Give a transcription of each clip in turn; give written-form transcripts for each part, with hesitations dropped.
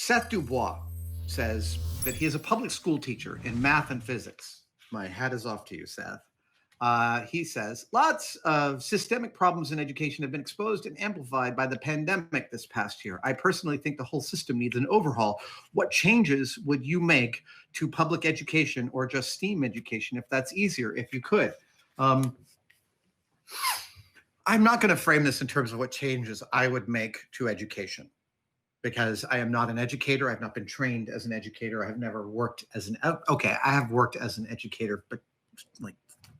Seth Dubois says that he is a public school teacher in math and physics. My hat is off to you, Seth. He says, lots of systemic problems in education have been exposed and amplified by the pandemic this past year. I personally think the whole system needs an overhaul. What changes would you make to public education or just STEAM education, if that's easier, if you could? I'm not going to frame this in terms of what changes I would make to education, because I am not an educator. I've not been trained as an educator. I've never worked as I have worked as an educator, but like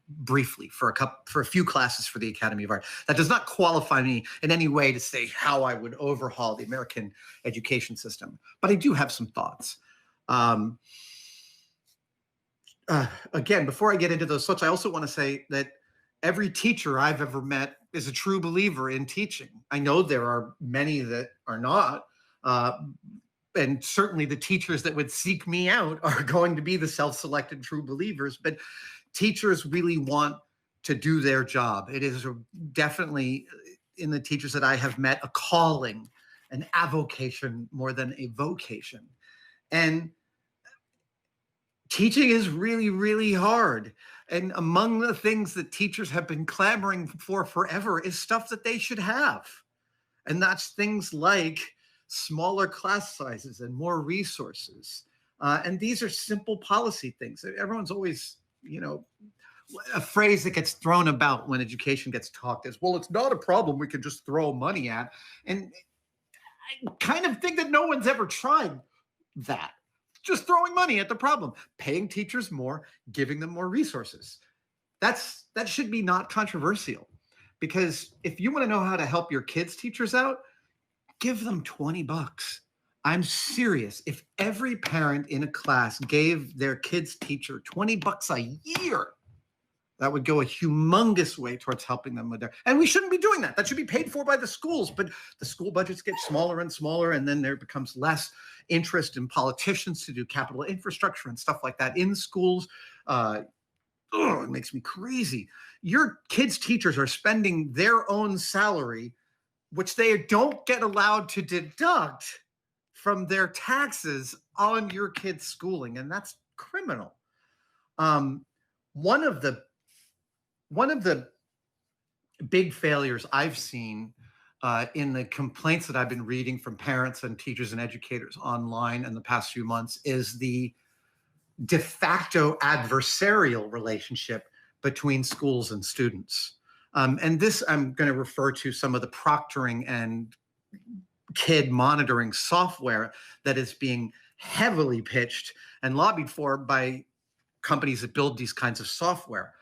briefly for a few classes for the Academy of Art. That does not qualify me in any way to say how I would overhaul the American education system. But I do have some thoughts. Again, before I get into those thoughts, I also want to say that every teacher I've ever met is a true believer in teaching. I know there are many that are not. And certainly the teachers that would seek me out are going to be the self-selected true believers, but teachers really want to do their job. It is definitely, in the teachers that I have met, a calling, an avocation more than a vocation. And teaching is really, really hard. And among the things that teachers have been clamoring for forever is stuff that they should have. And that's things like smaller class sizes and more resources. And these are simple policy things. Everyone's always, a phrase that gets thrown about when education gets talked is, well, it's not a problem we can just throw money at. And I kind of think that no one's ever tried that. Just throwing money at the problem, paying teachers more, giving them more resources. That should be not controversial, because if you want to know how to help your kids' teachers out, give them $20. I'm serious. If every parent in a class gave their kid's teacher $20 a year, that would go a humongous way towards helping them with and we shouldn't be doing that. That should be paid for by the schools, but the school budgets get smaller and smaller, and then there becomes less interest in politicians to do capital infrastructure and stuff like that in schools. It makes me crazy. Your kids' teachers are spending their own salary, which they don't get allowed to deduct from their taxes, on your kids' schooling, and that's criminal. One of the big failures I've seen in the complaints that I've been reading from parents and teachers and educators online in the past few months is the de facto adversarial relationship between schools and students. And this, I'm going to refer to some of the proctoring and kid monitoring software that is being heavily pitched and lobbied for by companies that build these kinds of software.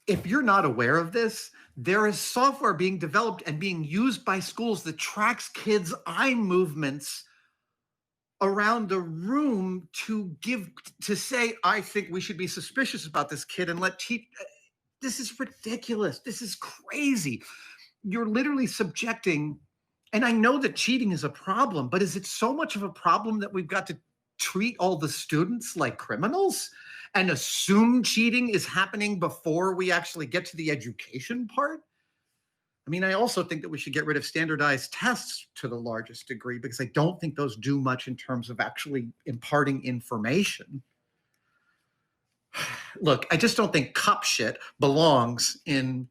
If you're not aware of this, there is software being developed and being used by schools that tracks kids' eye movements around the room to say, I think we should be suspicious about this kid and this is ridiculous. This is crazy. You're literally subjecting, and I know that cheating is a problem, but is it so much of a problem that we've got to treat all the students like criminals and assume cheating is happening before we actually get to the education part? I mean, I also think that we should get rid of standardized tests to the largest degree, because I don't think those do much in terms of actually imparting information. Look, I just don't think cop shit belongs in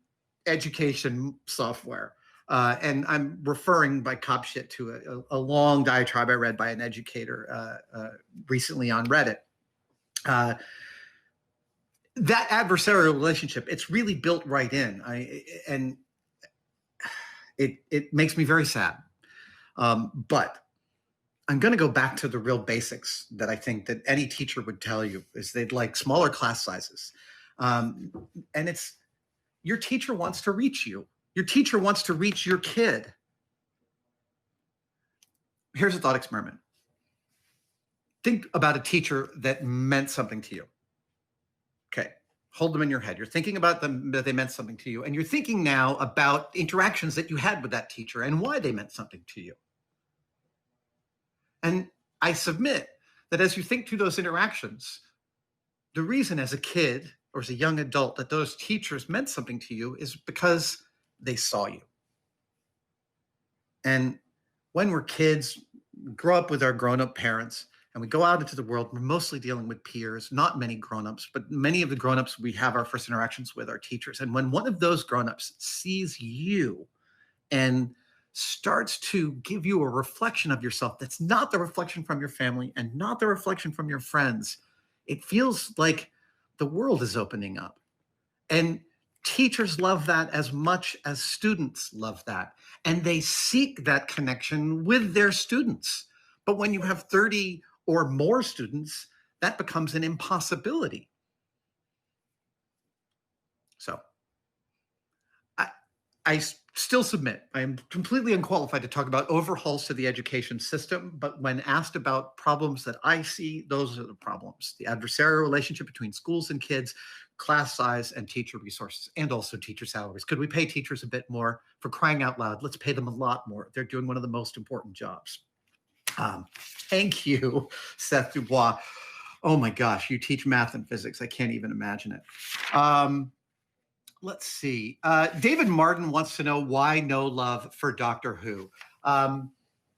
education software. And I'm referring by cop shit to a long diatribe I read by an educator recently on Reddit. That adversarial relationship, it's really built right in. And it makes me very sad. But I'm going to go back to the real basics that I think that any teacher would tell you is they'd like smaller class sizes. And it's, your teacher wants to reach you. Your teacher wants to reach your kid. Here's a thought experiment. Think about a teacher that meant something to you. Okay, hold them in your head. You're thinking about them, that they meant something to you, and you're thinking now about interactions that you had with that teacher and why they meant something to you. And I submit that as you think through those interactions, the reason as a kid or as a young adult that those teachers meant something to you is because they saw you. And when we're kids, we grow up with our grown-up parents, and we go out into the world, we're mostly dealing with peers, not many grown-ups, but many of the grown-ups we have our first interactions with are teachers. And when one of those grown-ups sees you and starts to give you a reflection of yourself that's not the reflection from your family and not the reflection from your friends, it feels like the world is opening up. And teachers love that as much as students love that. And they seek that connection with their students. But when you have 30 or more students, that becomes an impossibility. So I still submit, I am completely unqualified to talk about overhauls to the education system, but when asked about problems that I see, those are the problems. The adversarial relationship between schools and kids, class size, and teacher resources, and also teacher salaries. Could we pay teachers a bit more? For crying out loud, let's pay them a lot more. They're doing one of the most important jobs. Thank you, Seth Dubois. Oh my gosh, you teach math and physics. I can't even imagine it. Let's see. David Martin wants to know why no love for Doctor Who.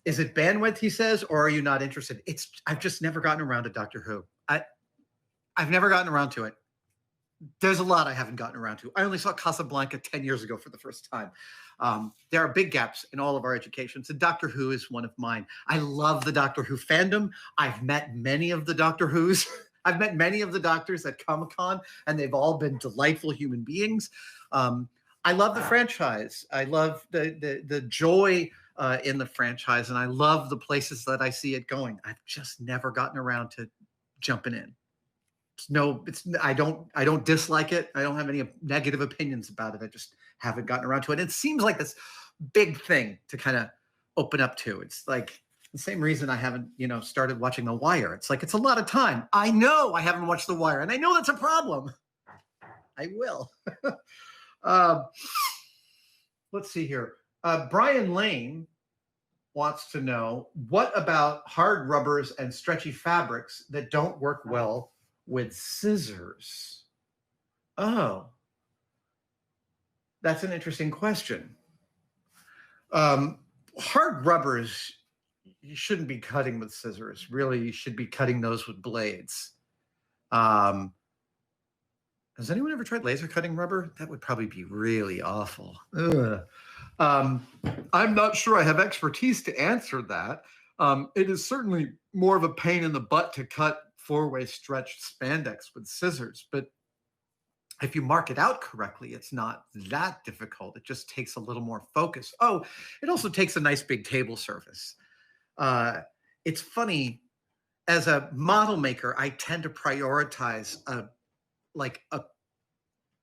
Is it bandwidth, he says, or are you not interested? I've just never gotten around to Doctor Who. I've never gotten around to it. There's a lot I haven't gotten around to. I only saw Casablanca 10 years ago for the first time. There are big gaps in all of our educations, and Doctor Who is one of mine. I love the Doctor Who fandom. I've met many of the Doctor Whos. I've met many of the doctors at Comic-Con, and they've all been delightful human beings. I love the franchise. I love the joy in the franchise, and I love the places that I see it going. I've just never gotten around to jumping in. I don't dislike it. I don't have any negative opinions about it. I just haven't gotten around to it. It seems like this big thing to kind of open up to. It's like the same reason I haven't, started watching The Wire. It's like, it's a lot of time. I know I haven't watched The Wire, and I know that's a problem. I will. Let's see here. Brian Lane wants to know, what about hard rubbers and stretchy fabrics that don't work well with scissors? Oh, that's an interesting question. Hard rubbers, you shouldn't be cutting with scissors. Really, you should be cutting those with blades. Has anyone ever tried laser cutting rubber? That would probably be really awful. Ugh. I'm not sure I have expertise to answer that. It is certainly more of a pain in the butt to cut four-way stretched spandex with scissors, but if you mark it out correctly, it's not that difficult. It just takes a little more focus. Oh, it also takes a nice big table surface. It's funny, as a model maker, I tend to prioritize a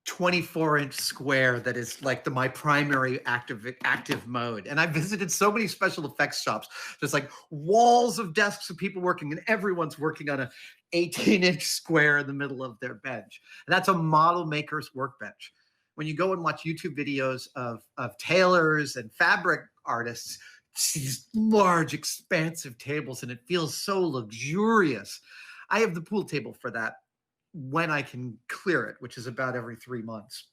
24-inch square that is like my primary active mode. And I visited so many special effects shops. There's like walls of desks of people working, and everyone's working on a 18-inch square in the middle of their bench. And that's a model maker's workbench. When you go and watch YouTube videos of tailors and fabric artists, these large, expansive tables, and it feels so luxurious. I have the pool table for that when I can clear it, which is about every 3 months.